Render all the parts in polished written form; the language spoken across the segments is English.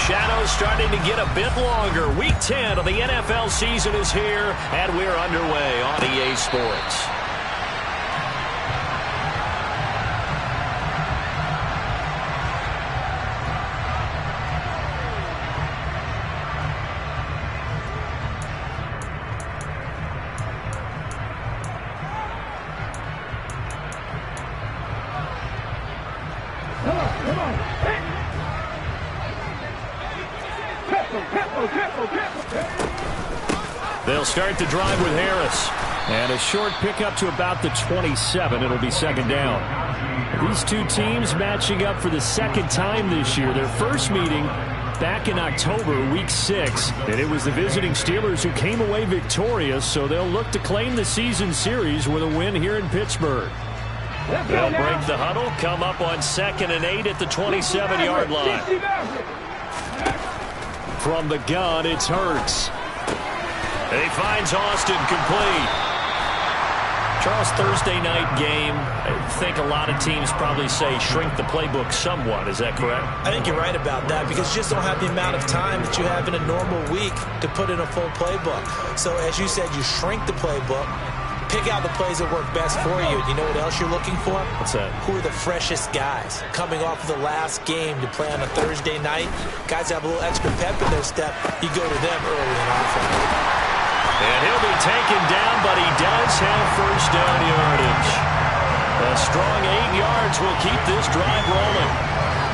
shadows starting to get a bit longer. Week 10 of the NFL season is here, and we're underway on EA Sports. They'll start the drive with Harris. And a short pickup to about the 27. It'll be second down. These two teams matching up for the second time this year. Their first meeting back in October, week 6. And it was the visiting Steelers who came away victorious, so they'll look to claim the season series with a win here in Pittsburgh. They'll break the huddle, come up on 2nd and 8 at the 27-yard line. From the gun, it's Hurts. He finds Austin complete. Charles, Thursday night game, I think a lot of teams probably say shrink the playbook somewhat. Is that correct? I think you're right about that because you just don't have the amount of time that you have in a normal week to put in a full playbook. So as you said, you shrink the playbook, pick out the plays that work best for you. You know what else you're looking for? What's that? Who are the freshest guys coming off of the last game to play on a Thursday night? Guys have a little extra pep in their step. You go to them early and often. And he'll be taken down, but he does have first down yardage. A strong 8 yards will keep this drive rolling.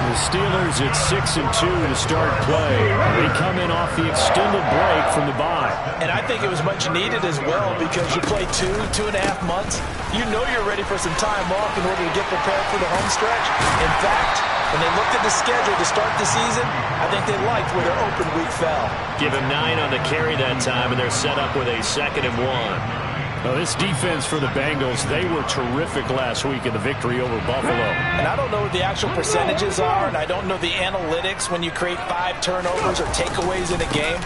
The Steelers at 6-2 to start play. They come in off the extended break from the bye. And I think it was much needed as well because you play 2.5 months. You know you're ready for some time off in order to get prepared for the home stretch. In fact, when they looked at the schedule to start the season, I think they liked where their open week fell. Give him 9 on the carry that time, and they're set up with a 2nd and 1. Well, this defense for the Bengals, they were terrific last week in the victory over Buffalo. And I don't know what the actual percentages are, and I don't know the analytics when you create 5 turnovers or takeaways in a game.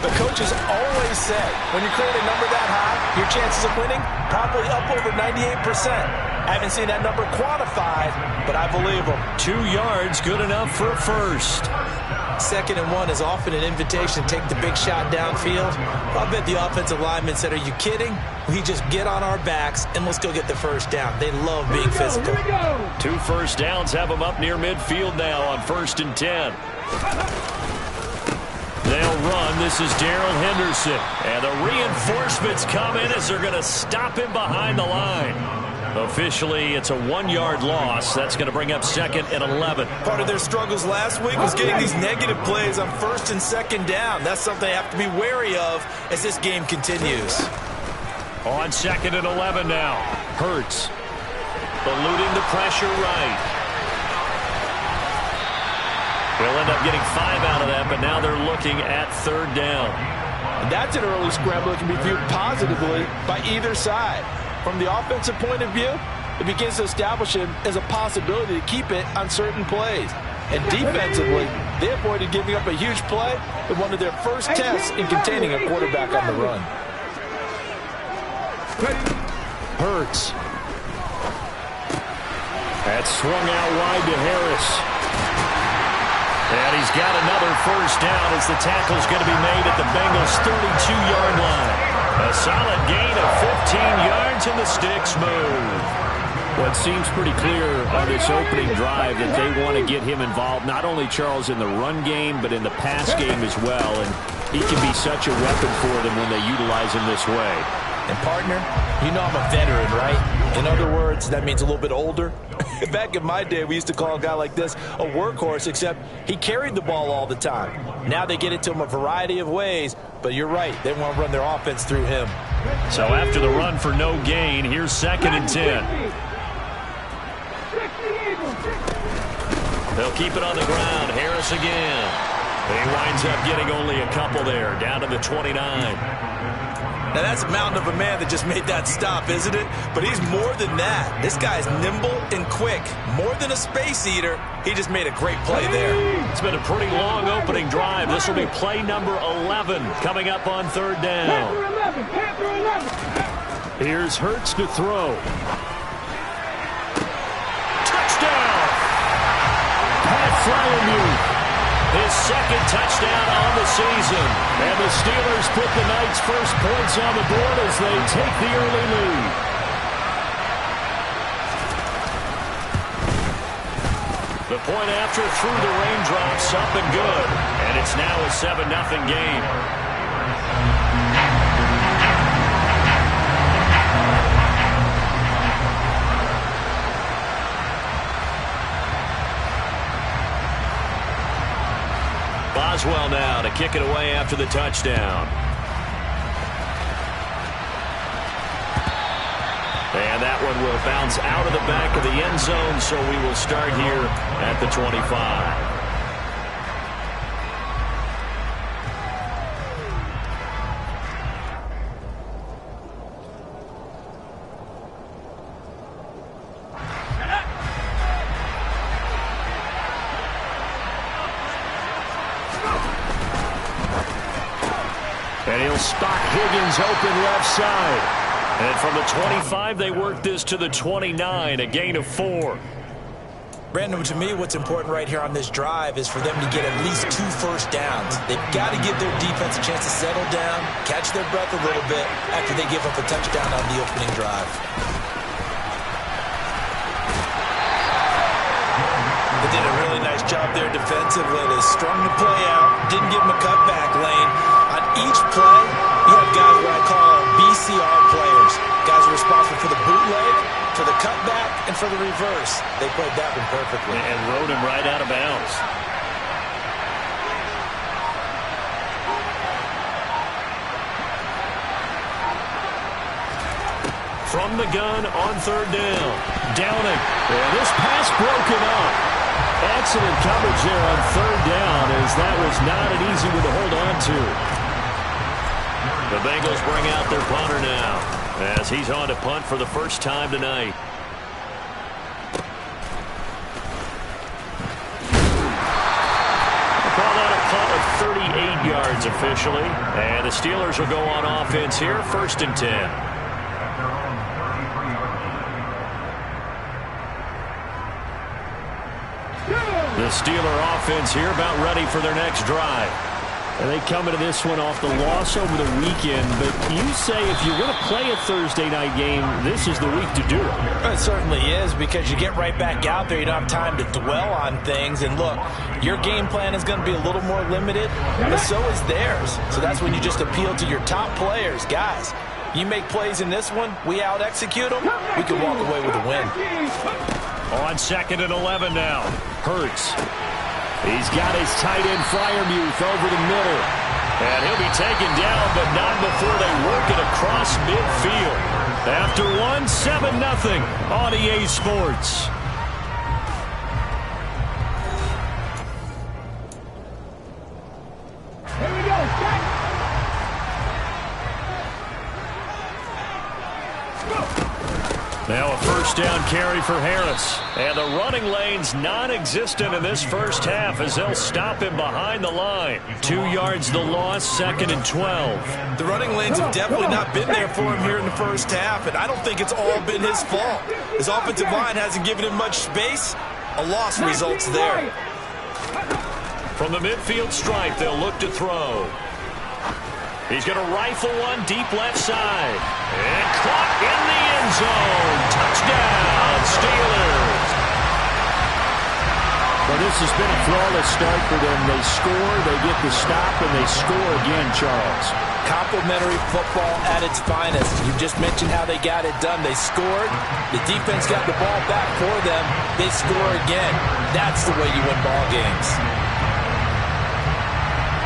But coaches always say, when you create a number that high, your chances of winning probably up over 98%. I haven't seen that number quantified, but I believe them. 2 yards, good enough for a first. 2nd and 1 is often an invitation to take the big shot downfield. I bet the offensive lineman said, are you kidding? We just get on our backs and let's go get the first down. They love being physical. 2 first downs have them up near midfield now on 1st and 10. They'll run. This is Darrell Henderson. And the reinforcements come in as they're going to stop him behind the line. Officially, it's a 1-yard loss. That's going to bring up 2nd and 11. Part of their struggles last week was getting these negative plays on 1st and 2nd down. That's something they have to be wary of as this game continues. On 2nd and 11 now. Hurts. Eluding the pressure right. They'll end up getting 5 out of that, but now they're looking at 3rd down. And that's an early scramble that can be viewed positively by either side. From the offensive point of view, it begins to establish him as a possibility to keep it on certain plays. And defensively, they avoided giving up a huge play in one of their first tests in containing a quarterback on the run. Hurts. That's swung out wide to Harris. And he's got another first down as the tackle's going to be made at the Bengals' 32-yard line. A solid gain of 15 yards and the sticks move. Well, it seems pretty clear on this opening drive that they want to get him involved, not only, Charles, in the run game, but in the pass game as well. And he can be such a weapon for them when they utilize him this way. And, partner, you know I'm a veteran, right? In other words, that means a little bit older. Back in my day, we used to call a guy like this a workhorse, except he carried the ball all the time. Now they get it to him a variety of ways, but you're right. They want to run their offense through him. So after the run for no gain, here's 2nd and 10. They'll keep it on the ground. Harris again. He winds up getting only a couple there, down to the 29. Now, that's a mountain of a man that just made that stop, isn't it? But he's more than that. This guy's nimble and quick. More than a space eater, he just made a great play there. It's been a pretty long opening drive. This will be play number 11 coming up on 3rd down. Here's Hurts to throw. Touchdown! Pat Fryermuth. His second touchdown on the season. And the Steelers put the night's first points on the board as they take the early lead. The point after through the raindrops, up and good. And it's now a 7-0 game. Boswell now to kick it away after the touchdown. And that one will bounce out of the back of the end zone, so we will start here at the 25. And he'll spot Higgins open left side. And from the 25, they work this to the 29, a gain of 4. Brandon, to me, what's important right here on this drive is for them to get at least 2 first downs. They've got to give their defense a chance to settle down, catch their breath a little bit after they give up a touchdown on the opening drive. They did a really nice job there defensively. They strung the play out, didn't give them a cutback lane. On each play, you have guys what I call BCR players. Guys are responsible for the bootleg, for the cutback, and for the reverse. They played that one perfectly. And rode him right out of bounds. From the gun on third down. Downing. And this pass broken up. Excellent coverage there on third down, as that was not an easy one to hold on to. The Bengals bring out their punter now, as he's on to punt for the first time tonight. We'll call that a punt of 38 yards officially. And the Steelers will go on offense here, 1st and 10. The Steeler offense here about ready for their next drive. And they come into this one off the loss over the weekend. But you say if you're going to play a Thursday night game, this is the week to do it. It certainly is, because you get right back out there. You don't have time to dwell on things. And look, your game plan is going to be a little more limited, but so is theirs. So that's when you just appeal to your top players. Guys, you make plays in this one, we out-execute them, we can walk away with a win. On 2nd and 11 now. Hurts. He's got his tight end Freiermuth over the middle. And he'll be taken down, but not before they work it across midfield. After 7-0 on EA Sports. Here we go, Now a first down carry for Harris. And the running lane's non-existent in this first half as they'll stop him behind the line. 2 yards the loss, 2nd and 12. The running lanes have definitely not been there for him here in the first half, and I don't think it's all been his fault. His offensive line hasn't given him much space. A loss results there. From the midfield stripe, they'll look to throw. He's going to rifle one deep left side. And caught in the end zone. Touchdown, Steelers. Well, this has been a flawless start for them. They score, they get the stop, and they score again, Charles. Complimentary football at its finest. You just mentioned how they got it done. They scored. The defense got the ball back for them. They score again. That's the way you win ball games.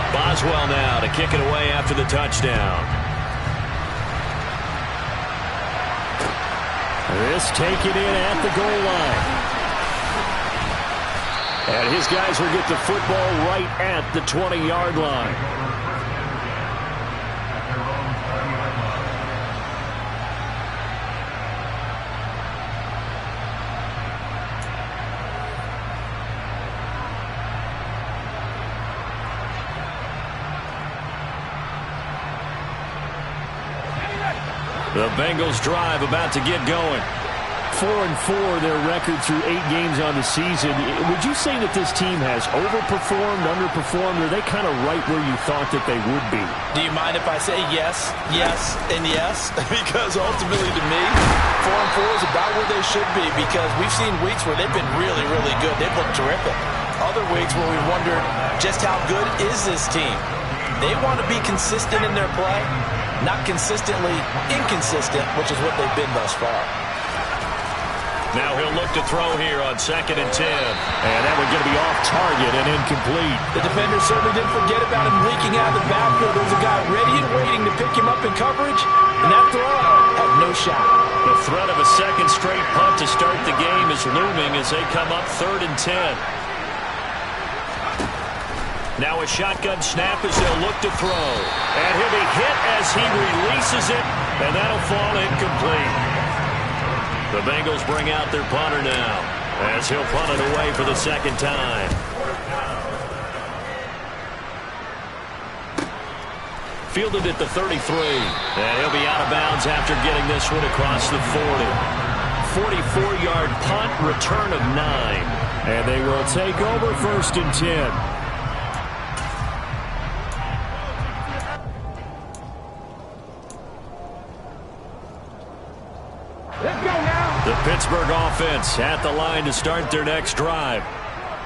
Boswell now to kick it away after the touchdown. This taken in at the goal line. And his guys will get the football right at the 20-yard line. The Bengals drive about to get going. 4-4, their record through 8 games on the season. Would you say that this team has overperformed, underperformed, or are they kind of right where you thought that they would be? Do you mind if I say yes, yes, and yes? Because ultimately to me, 4-4 is about where they should be, because we've seen weeks where they've been really, really good. They've looked terrific. Other weeks where we wondered just how good is this team. They want to be consistent in their play, not consistently inconsistent, which is what they've been thus far. Now he'll look to throw here on 2nd and 10. And that one's going to be off target and incomplete. The defender certainly didn't forget about him leaking out of the backfield. There was a guy ready and waiting to pick him up in coverage, and that throw had no shot. The threat of a second straight punt to start the game is looming as they come up 3rd and 10. Now a shotgun snap as they'll look to throw. And he'll be hit as he releases it, and that'll fall incomplete. The Bengals bring out their punter now as he'll punt it away for the 2nd time. Fielded at the 33. And he'll be out of bounds after getting this one across the 40. 44-yard punt, return of 9. And they will take over 1st and 10. The Pittsburgh offense at the line to start their next drive.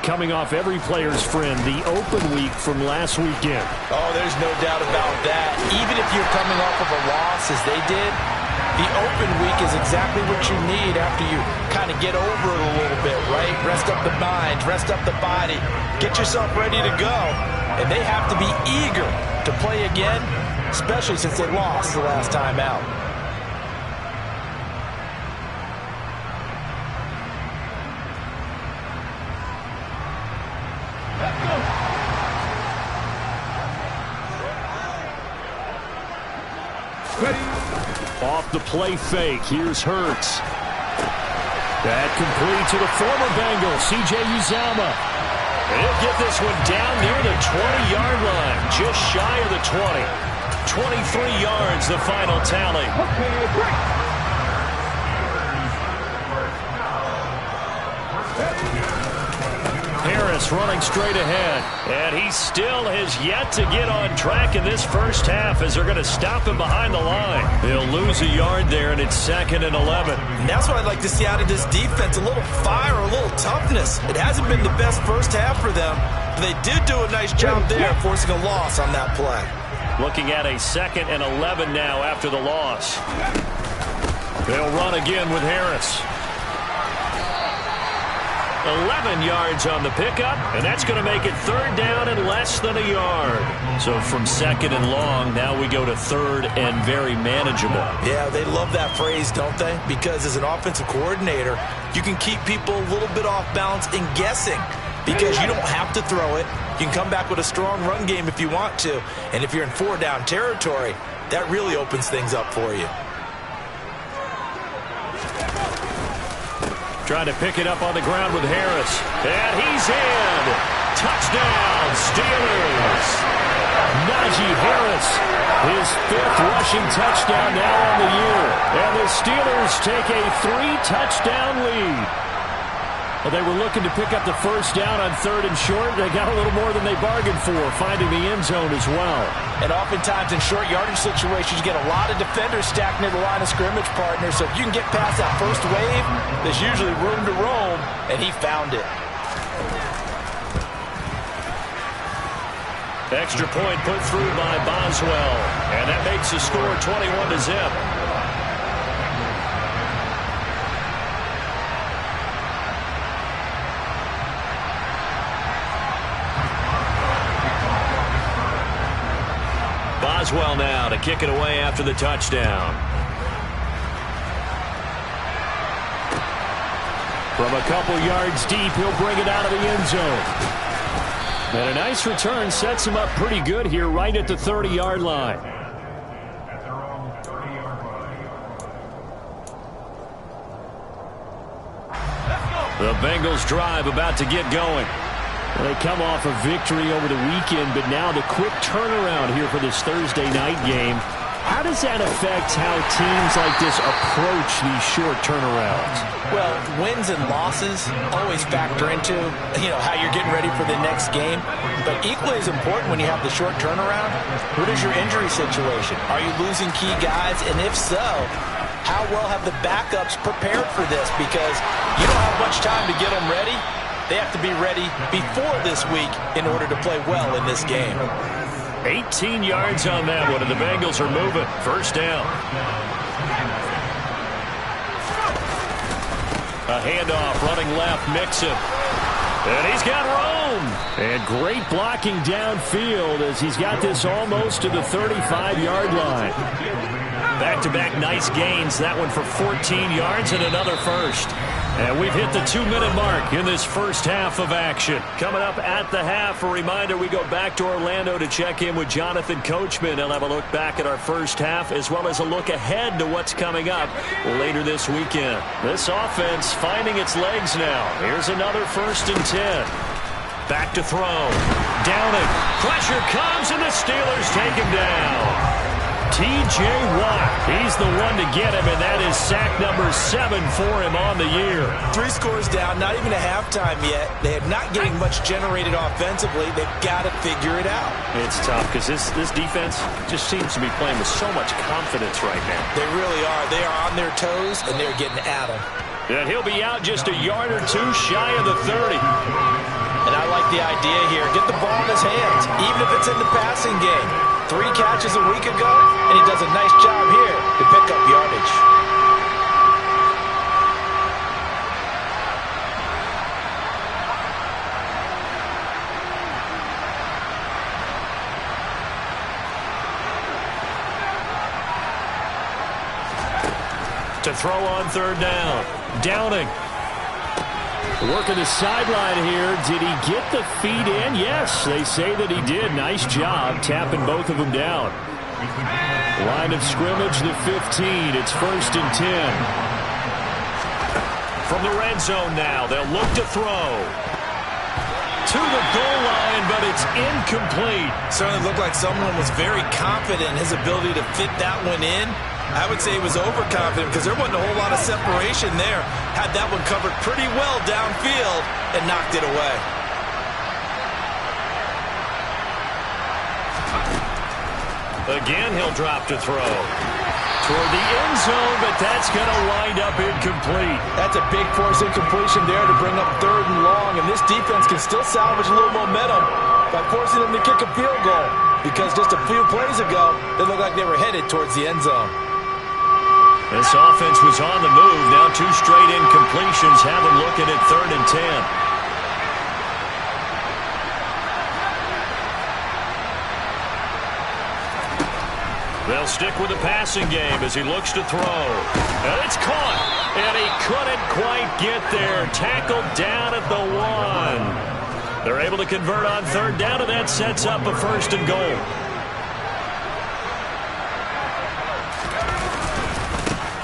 Coming off every player's friend, the open week from last weekend. Oh, there's no doubt about that. Even if you're coming off of a loss as they did, the open week is exactly what you need after you kind of get over it a little bit, right? Rest up the mind, rest up the body, get yourself ready to go. And they have to be eager to play again, especially since they lost the last time out. Off the play fake, here's Hurts. That complete to the former Bengal, C.J. Uzomah. He'll get this one down near the 20-yard line, just shy of the 20. 23 yards, the final tally. Okay, break. Harris running straight ahead, and he still has yet to get on track in this first half as they're going to stop him behind the line. They'll lose a yard there, and it's 2nd and 11. And that's what I'd like to see out of this defense, a little fire, a little toughness. It hasn't been the best first half for them, but they did do a nice job there forcing a loss on that play. Looking at a 2nd and 11 now after the loss. They'll run again with Harris. 11 yards on the pickup, and that's going to make it 3rd down and less than a yard. So from 2nd and long, now we go to 3rd and very manageable. Yeah, they love that phrase, don't they? Because as an offensive coordinator, you can keep people a little bit off balance and guessing because you don't have to throw it. You can come back with a strong run game if you want to. And if you're in 4-down territory, that really opens things up for you. Trying to pick it up on the ground with Harris. And he's in. Touchdown, Steelers. Najee Harris, his 5th rushing touchdown now on the year. And the Steelers take a 3-touchdown lead. Well, they were looking to pick up the first down on 3rd and short. They got a little more than they bargained for, finding the end zone as well. And oftentimes in short yardage situations, you get a lot of defenders stacked near the line of scrimmage partners. So if you can get past that first wave, there's usually room to roam, and he found it. Extra point put through by Boswell. And that makes the score 21-0. Boswell now to kick it away after the touchdown. From a couple yards deep, he'll bring it out of the end zone. And a nice return sets him up pretty good here right at the 30-yard line. The Bengals drive about to get going. They come off a victory over the weekend, but now the quick turnaround here for this Thursday night game. How does that affect how teams like this approach these short turnarounds? Well, wins and losses always factor into, how you're getting ready for the next game. But equally as important when you have the short turnaround, what is your injury situation? Are you losing key guys? And if so, how well have the backups prepared for this? Because you don't have much time to get them ready. They have to be ready before this week in order to play well in this game. 18 yards on that one, and the Bengals are moving. First down. A handoff, running left, Mixon. And he's got room. And great blocking downfield as he's got this almost to the 35-yard line. Back-to-back nice gains. That one for 14 yards and another first. And we've hit the 2-minute mark in this first half of action. Coming up at the half, a reminder, we go back to Orlando to check in with Jonathan Coachman. He'll have a look back at our first half as well as a look ahead to what's coming up later this weekend. This offense finding its legs now. Here's another 1st and 10. Back to throw. Downing. Pressure comes and the Steelers take him down. T.J. Watt, he's the one to get him, and that is sack number 7 for him on the year. 3 scores down, not even a halftime yet. They are not getting much generated offensively. They've got to figure it out. It's tough because this defense just seems to be playing with so much confidence right now. They really are. They are on their toes, and they're getting at them. And he'll be out just a yard or two shy of the 30. And I like the idea here. Get the ball in his hands, even if it's in the passing game. 3 catches a week ago, and he does a nice job here to pick up yardage. To throw on 3rd down. Downing. Working the sideline here. Did he get the feet in? Yes, they say that he did. Nice job tapping both of them down. Line of scrimmage, the 15. It's 1st and 10. From the red zone now, they'll look to throw. To the goal line, but it's incomplete. Certainly looked like someone was very confident in his ability to fit that one in. I would say he was overconfident because there wasn't a whole lot of separation there. Had that one covered pretty well downfield and knocked it away. Again, he'll drop to throw. Toward the end zone, but that's going to wind up incomplete. That's a big force incompletion there to bring up 3rd and long, and this defense can still salvage a little momentum by forcing them to kick a field goal because just a few plays ago, they looked like they were headed towards the end zone. This offense was on the move. Now 2 straight incompletions have them looking at 3rd and 10. They'll stick with the passing game as he looks to throw. And it's caught. And he couldn't quite get there. Tackled down at the 1. They're able to convert on 3rd down, and that sets up a 1st and goal.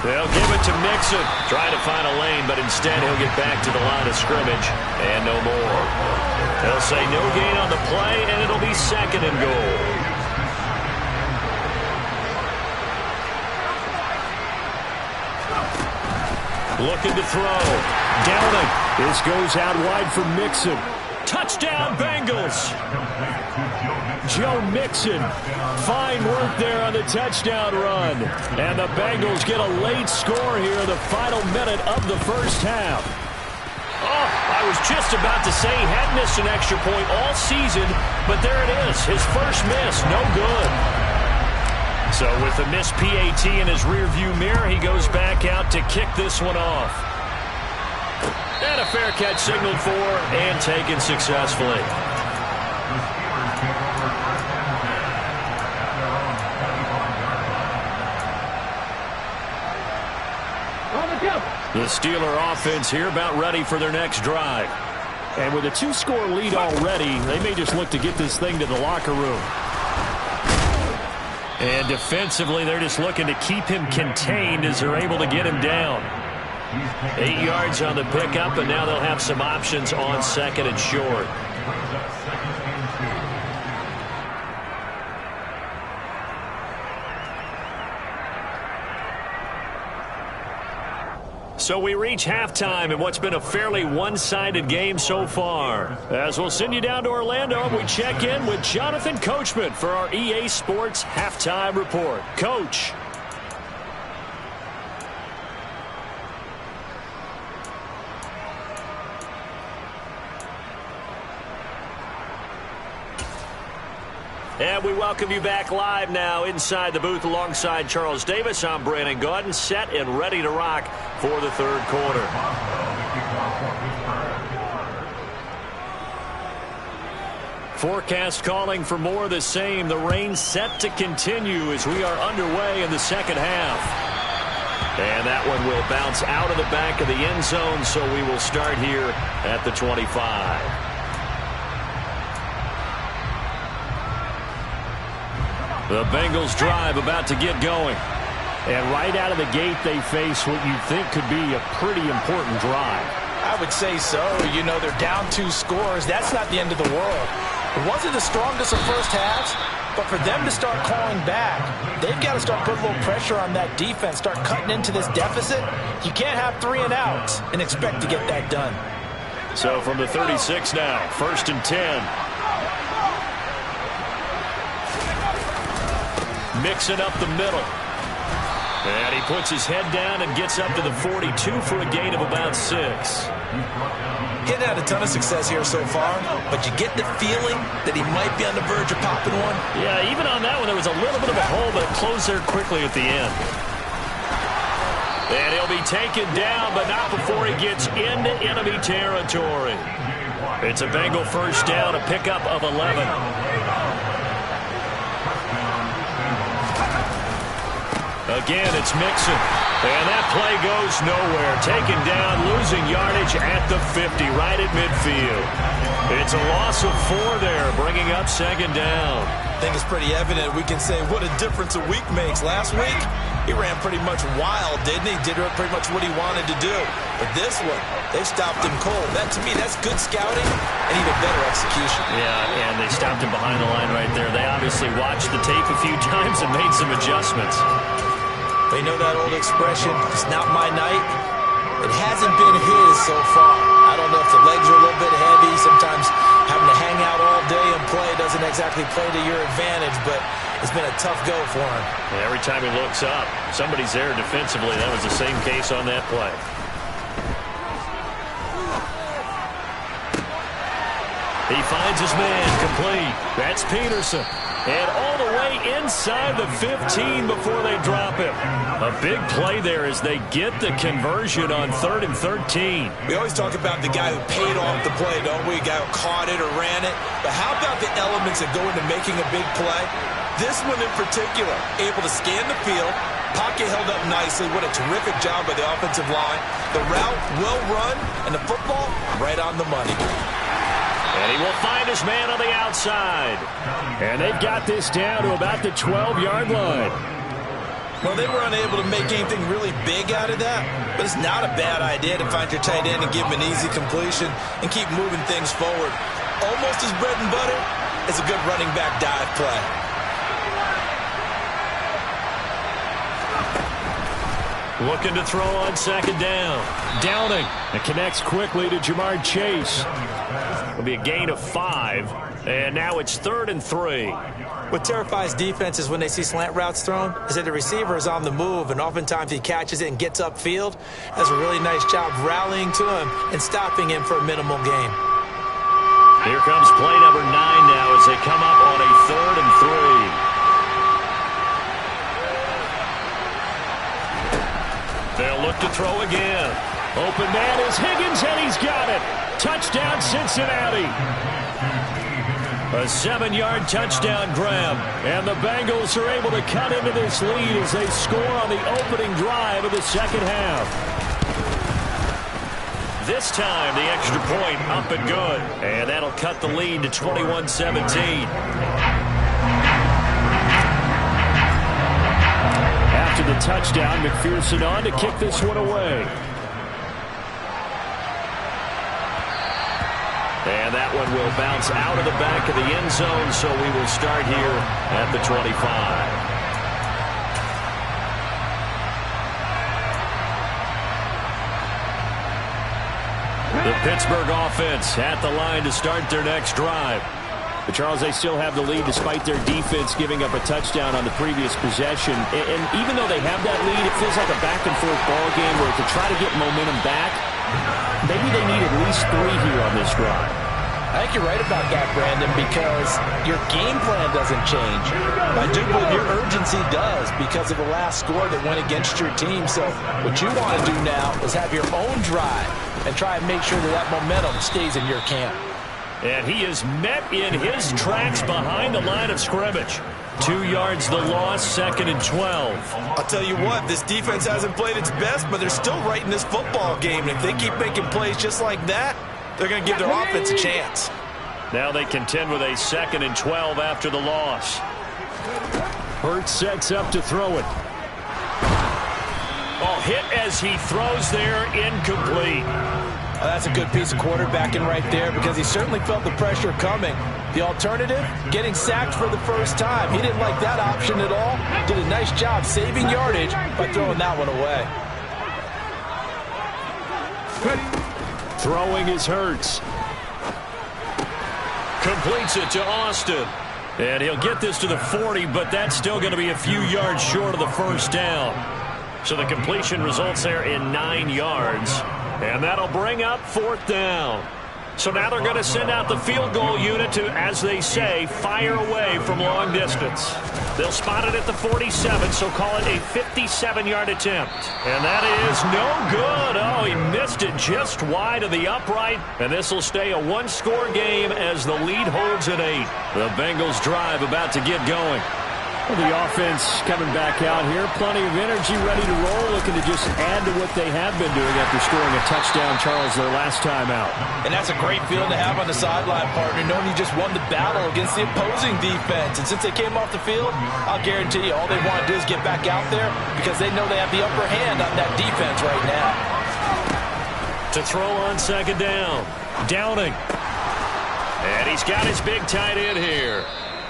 They'll give it to Mixon. Trying to find a lane, but instead he'll get back to the line of scrimmage. And no more. They'll say no gain on the play, and it'll be 2nd and goal. Looking to throw. Downing. This goes out wide for Mixon. Touchdown, Bengals. Joe Mixon. Fine work there on the touchdown run. And the Bengals get a late score here in the final minute of the first half. Oh, I was just about to say he had missed an extra point all season, but there it is. His first miss, no good. So with the missed PAT in his rearview mirror, he goes back out to kick this one off. And a fair catch signaled for and taken successfully. The Steeler offense here about ready for their next drive. And with a 2-score lead already, they may just look to get this thing to the locker room. And defensively, they're just looking to keep him contained as they're able to get him down. 8 yards on the pickup, and now they'll have some options on 2nd and short. So we reach halftime in what's been a fairly one-sided game so far. As we'll send you down to Orlando, and we check in with Jonathan Coachman for our EA Sports Halftime Report. Coach. And we welcome you back live now inside the booth alongside Charles Davis. I'm Brandon Gaudin, set and ready to rock for the third quarter. Forecast calling for more of the same. The rain set to continue as we are underway in the second half. And that one will bounce out of the back of the end zone, so we will start here at the 25. The Bengals drive about to get going. And right out of the gate, they face what you think could be a pretty important drive. I would say so. You know, they're down 2 scores. That's not the end of the world. It wasn't the strongest of first halves, but for them to start calling back, they've got to start putting a little pressure on that defense, start cutting into this deficit. You can't have 3 and outs and expect to get that done. So from the 36 now, 1st and 10. Mixing up the middle. And he puts his head down and gets up to the 42 for a gain of about 6. Getting had a ton of success here so far, but you get the feeling that he might be on the verge of popping one. Yeah, even on that one, there was a little bit of a hole, but it closed there quickly at the end. And he'll be taken down, but not before he gets into enemy territory. It's a Bengal first down, a pickup of 11. Again, it's Mixon. And that play goes nowhere. Taken down, losing yardage at the 50, right at midfield. It's a loss of 4 there, bringing up 2nd down. I think it's pretty evident. We can say what a difference a week makes. Last week, he ran pretty much wild, didn't he? Did pretty much what he wanted to do. But this one, they stopped him cold. That, to me, that's good scouting and even better execution. Yeah, and they stopped him behind the line right there. They obviously watched the tape a few times and made some adjustments. They know that old expression, it's not my night. It hasn't been his so far. I don't know if the legs are a little bit heavy. Sometimes having to hang out all day and play doesn't exactly play to your advantage, but it's been a tough go for him. Yeah, every time he looks up, somebody's there defensively. That was the same case on that play. He finds his man complete. That's Peterson. And all the way inside the 15 before they drop him. A big play there as they get the conversion on 3rd and 13. We always talk about the guy who paid off the play, don't we? The guy who caught it or ran it. But how about the elements that go into making a big play? This one in particular, able to scan the field, pocket held up nicely. What a terrific job by the offensive line. The route well run, and the football right on the money. And he will find his man on the outside. And they've got this down to about the 12-yard line. Well, they were unable to make anything really big out of that, but it's not a bad idea to find your tight end and give him an easy completion and keep moving things forward. Almost as bread and butter as a good running back dive play. Looking to throw on 2nd down. Downing. It connects quickly to Jamar Chase. It'll be a gain of 5. And now it's 3rd and 3. What terrifies defenses when they see slant routes thrown is that the receiver is on the move, and oftentimes he catches it and gets upfield. Does a really nice job rallying to him and stopping him for a minimal gain. Here comes play number 9 now as they come up on a 3rd and 3. They'll look to throw again. Open man is Higgins, and he's got it. Touchdown, Cincinnati. A 7-yard touchdown grab. And the Bengals are able to cut into this lead as they score on the opening drive of the second half. This time, the extra point up and good. And that'll cut the lead to 21-17. After the touchdown, McPherson on to kick this one away. And that one will bounce out of the back of the end zone, so we will start here at the 25. Pittsburgh offense at the line to start their next drive. But Charles, they still have the lead despite their defense giving up a touchdown on the previous possession. And even though they have that lead, it feels like a back-and-forth ball game where to try to get momentum back, maybe they need at least 3 here on this drive. I think you're right about that, Brandon, because your game plan doesn't change. I do believe your urgency does because of the last score that went against your team. So what you want to do now is have your own drive and try and make sure that that momentum stays in your camp. And he is met in his tracks behind the line of scrimmage. 2 yards the loss, 2nd and 12. I'll tell you what, this defense hasn't played its best, but they're still right in this football game. And if they keep making plays just like that, they're going to give their offense a chance. Now they contend with a 2nd and 12 after the loss. Hurts sets up to throw it. Oh, hit as he throws there, incomplete. That's a good piece of quarterbacking right there because he certainly felt the pressure coming. The alternative, getting sacked for the first time. He didn't like that option at all. Did a nice job saving yardage by throwing that one away. Throwing is Hurts. Completes it to Austin. And he'll get this to the 40, but that's still going to be a few yards short of the first down. So the completion results there in 9 yards. And that'll bring up 4th down. So now they're going to send out the field goal unit to, as they say, fire away from long distance. They'll spot it at the 47, so call it a 57-yard attempt. And that is no good. Oh, he missed it just wide of the upright. And this will stay a 1-score game as the lead holds at 8. The Bengals drive about to get going. Well, the offense coming back out here. Plenty of energy, ready to roll, looking to just add to what they have been doing after scoring a touchdown, Charles, their last time out. And that's a great feeling to have on the sideline, partner, knowing you just won the battle against the opposing defense. And since they came off the field, I'll guarantee you all they want to do is get back out there because they know they have the upper hand on that defense right now. To throw on 2nd down. Downing. And he's got his big tight end here.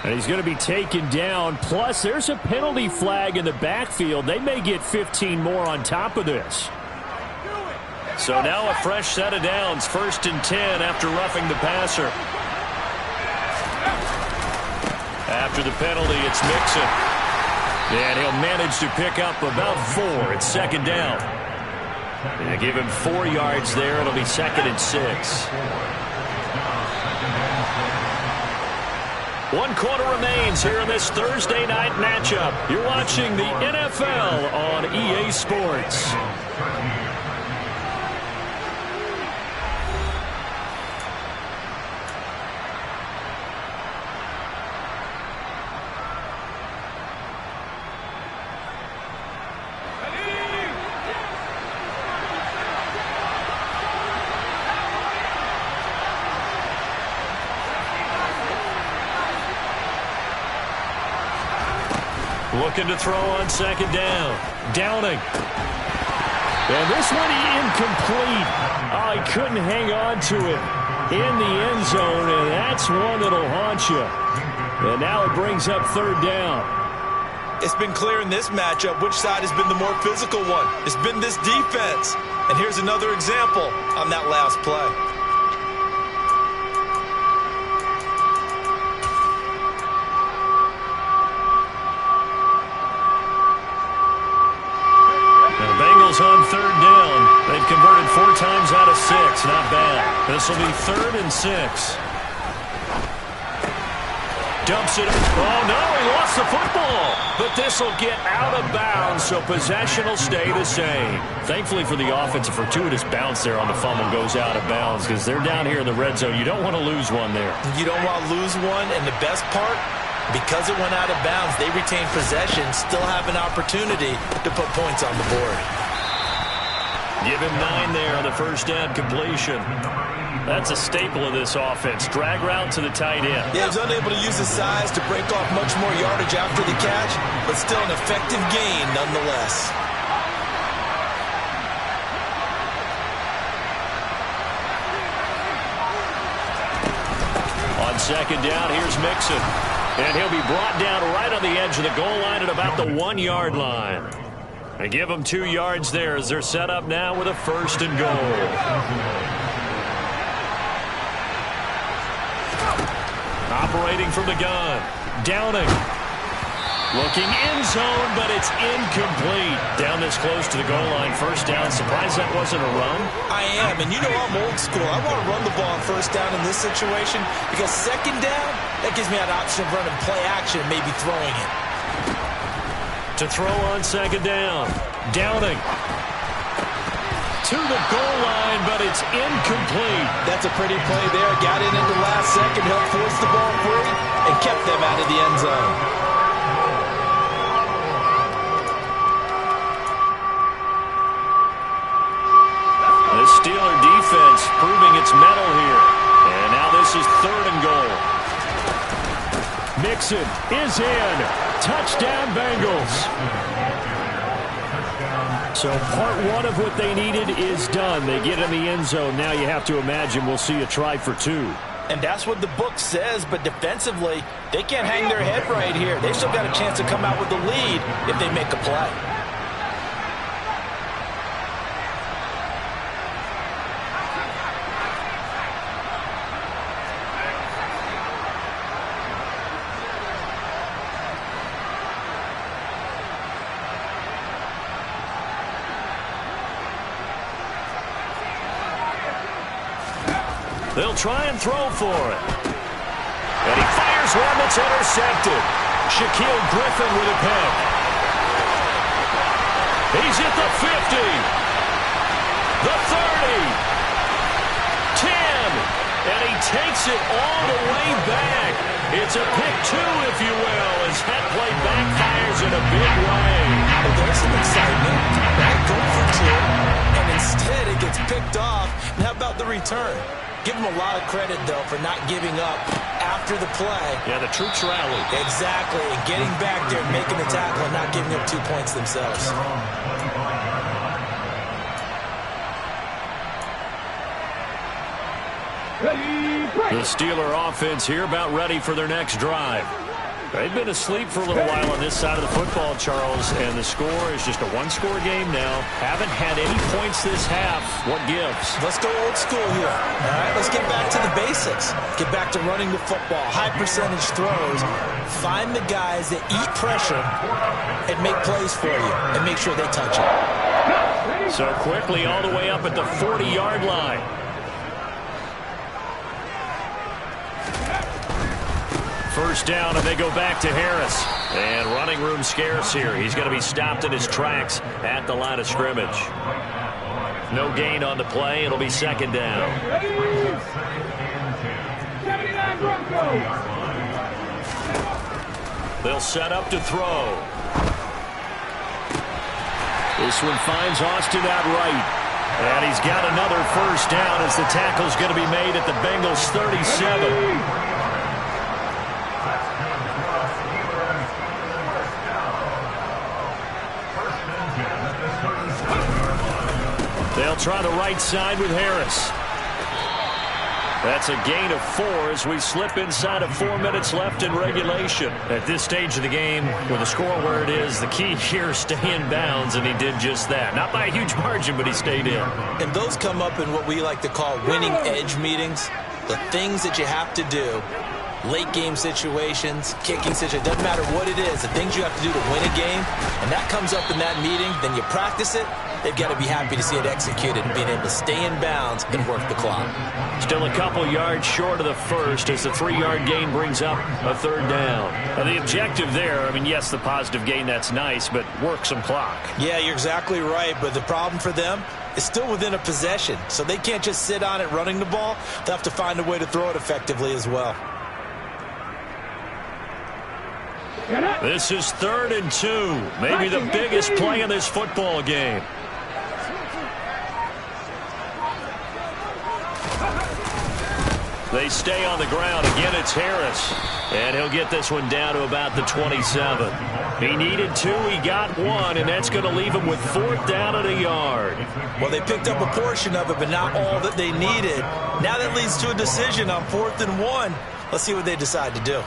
And he's going to be taken down. Plus, there's a penalty flag in the backfield. They may get 15 more on top of this. So now a fresh set of downs. 1st and 10 after roughing the passer. After the penalty, it's Mixon. And he'll manage to pick up about 4. It's 2nd down. And give him 4 yards there. It'll be 2nd and 6. 1 quarter remains here in this Thursday night matchup. You're watching the NFL on EA Sports. Looking to throw on 2nd down. Downing. And this one incomplete. Oh, he couldn't hang on to it in the end zone, and that's one that'll haunt you. And now it brings up 3rd down. It's been clear in this matchup which side has been the more physical one. It's been this defense. And here's another example on that last play. On 3rd down. They've converted 4 times out of 6. Not bad. This will be 3rd and 6. Dumps it. Oh, no, he lost the football. But this will get out of bounds, so possession will stay the same. Thankfully for the offense, a fortuitous bounce there on the fumble goes out of bounds because they're down here in the red zone. You don't want to lose one there. You don't want to lose one, and the best part, because it went out of bounds, they retain possession, still have an opportunity to put points on the board. Give him 9 there on the first down completion. That's a staple of this offense. Drag route to the tight end. Yeah, he's unable to use his size to break off much more yardage after the catch, but still an effective gain nonetheless. On 2nd down, here's Mixon. And he'll be brought down right on the edge of the goal line at about the 1-yard line. They give them 2 yards there as they're set up now with a 1st and goal. Operating from the gun. Downing. Looking end zone, but it's incomplete. Down this close to the goal line. First down. Surprised that wasn't a run? I am, and you know I'm old school. I want to run the ball on first down in this situation because second down, that gives me an option of running play action and maybe throwing it. To throw on second down. Downing. To the goal line, but it's incomplete. That's a pretty play there. Got in at the last second, helped force the ball free, and kept them out of the end zone. The Steeler defense proving its mettle here. And now this is 3rd and goal. Mixon is in. Touchdown, Bengals. So part one of what they needed is done. They get in the end zone. Now you have to imagine we'll see a try for 2. And that's what the book says, but defensively, they can't hang their head right here. They've still got a chance to come out with the lead if they make a play. They'll try and throw for it. And he fires one that's intercepted. Shaquille Griffin with a pick. He's at the 50. The 30. 10. And he takes it all the way back. It's a pick 2, if you will, as that play backfires in a big way. Well, there's some excitement. Right, go for 2. And instead it gets picked off. And how about the return? Give them a lot of credit, though, for not giving up after the play. Yeah, the troops rallied. Exactly, and getting back there and making the tackle and not giving up 2 points themselves. The Steeler offense here about ready for their next drive. They've been asleep for a little while on this side of the football, Charles, and the score is just a one-score game now. Haven't had any points this half. What gives? Let's go old school here. All right, let's get back to the basics. Get back to running the football, high percentage throws. Find the guys that eat pressure and make plays for you and make sure they touch it. So quickly all the way up at the 40-yard line. First down, and they go back to Harris. And running room scarce here. He's going to be stopped in his tracks at the line of scrimmage. No gain on the play. It'll be second down. They'll set up to throw. This one finds Austin out right. And he's got another first down as the tackle's going to be made at the Bengals 37. They'll try the right side with Harris. That's a gain of 4 as we slip inside of 4 minutes left in regulation. At this stage of the game, with the score where it is, the key here is stay in bounds, and he did just that. Not by a huge margin, but he stayed in. And those come up in what we like to call winning edge meetings. The things that you have to do, late game situations, kicking situations, doesn't matter what it is, the things you have to do to win a game, and that comes up in that meeting, then you practice it. They've got to be happy to see it executed and being able to stay in bounds and work the clock. Still a couple yards short of the first as the 3-yard gain brings up a third down. The objective there, I mean, yes, the positive gain, that's nice, but work some clock. Yeah, you're exactly right, but the problem for them is still within a possession, so they can't just sit on it running the ball. They'll have to find a way to throw it effectively as well. This is 3rd and 2, maybe the biggest play in this football game. They stay on the ground. Again, it's Harris. And he'll get this one down to about the 27. He needed 2. He got 1. And that's going to leave him with 4th down at a yard. Well, they picked up a portion of it, but not all that they needed. Now that leads to a decision on 4th and 1. Let's see what they decide to do.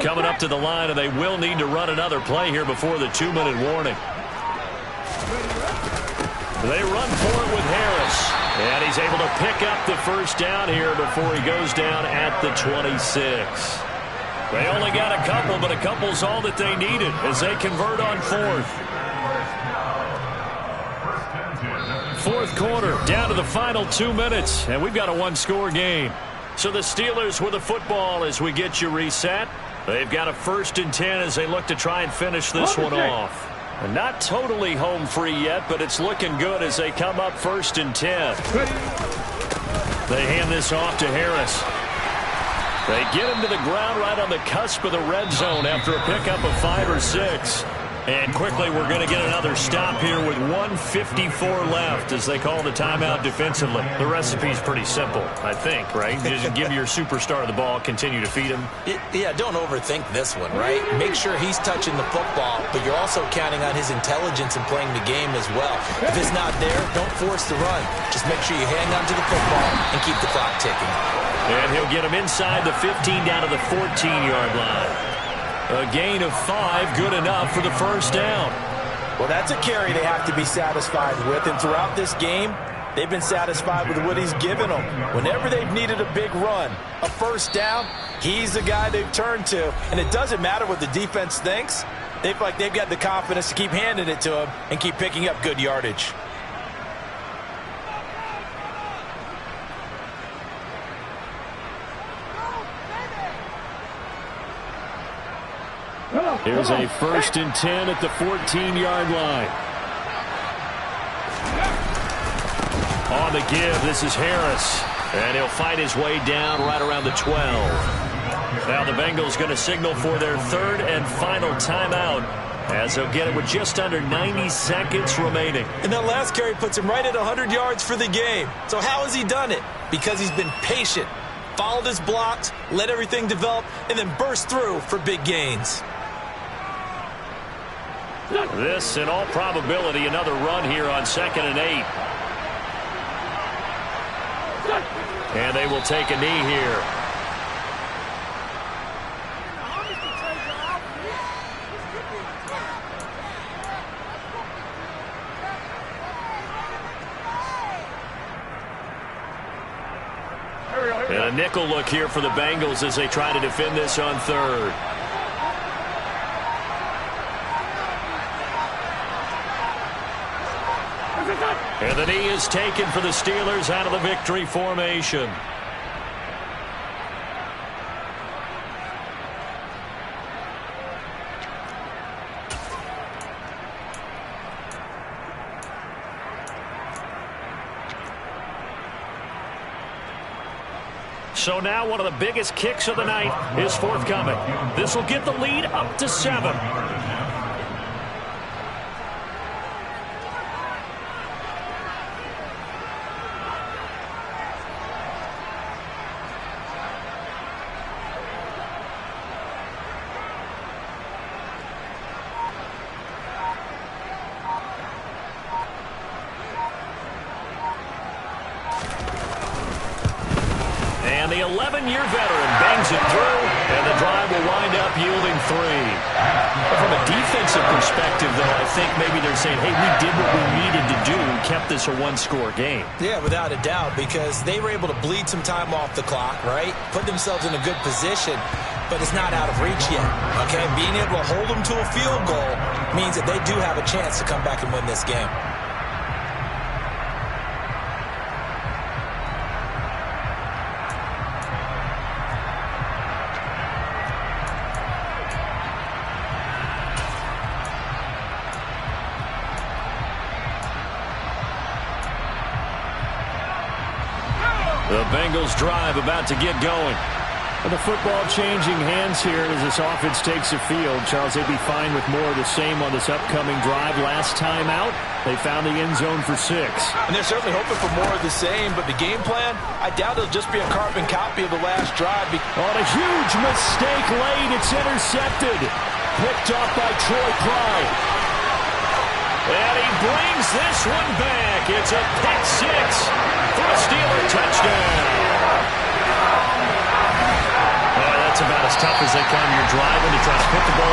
Coming up to the line, and they will need to run another play here before the 2-minute warning. They run for it with Harris. And he's able to pick up the first down here before he goes down at the 26. They only got a couple, but a couple's all that they needed as they convert on fourth. Fourth quarter, down to the final 2 minutes, and we've got a one-score game. So the Steelers with the football as we get you reset. They've got a 1st and 10 as they look to try and finish this one off. And not totally home free yet, but it's looking good as they come up 1st and 10. They hand this off to Harris. They get him to the ground right on the cusp of the red zone after a pickup of 5 or 6. And quickly we're going to get another stop here with 1:54 left as they call the timeout defensively. The recipe's pretty simple, I think, right? Just give your superstar the ball, continue to feed him. Yeah, don't overthink this one, right? Make sure he's touching the football, but you're also counting on his intelligence in playing the game as well. If it's not there, don't force the run. Just make sure you hang on to the football and keep the clock ticking. And he'll get him inside the 15 down to the 14-yard line. A gain of 5, good enough for the first down. Well, that's a carry they have to be satisfied with, and throughout this game, they've been satisfied with what he's given them. Whenever they've needed a big run, a first down, he's the guy they've turned to. And it doesn't matter what the defense thinks. They feel like they've got the confidence to keep handing it to him and keep picking up good yardage. Here's a 1st and 10 at the 14-yard line. On the give, this is Harris. And he'll fight his way down right around the 12. Now the Bengals going to signal for their 3rd and final timeout as they'll get it with just under 90 seconds remaining. And that last carry puts him right at 100 yards for the game. So how has he done it? Because he's been patient, followed his blocks, let everything develop, and then burst through for big gains. This, in all probability, another run here on 2nd and 8. And they will take a knee here. And a nickel look here for the Bengals as they try to defend this on 3rd. And the knee is taken for the Steelers out of the victory formation. So now one of the biggest kicks of the night is forthcoming. This will get the lead up to 7. And the 11-year veteran bangs it through, and the drive will wind up yielding 3. From a defensive perspective, though, I think maybe they're saying, hey, we did what we needed to do and kept this a one-score game. Yeah, without a doubt, because they were able to bleed some time off the clock, right? Put themselves in a good position, but it's not out of reach yet, okay? Being able to hold them to a field goal means that they do have a chance to come back and win this game. The Bengals drive about to get going. And the football changing hands here as this offense takes the field. Charles, they'd be fine with more of the same on this upcoming drive. Last time out, they found the end zone for 6. And they're certainly hoping for more of the same, but the game plan, I doubt it'll just be a carbon copy of the last drive. On a huge mistake late, it's intercepted. Picked off by Troy Pride. And he brings this one back. It's a pick 6 for a Steeler touchdown. That's about as tough as they come your drive.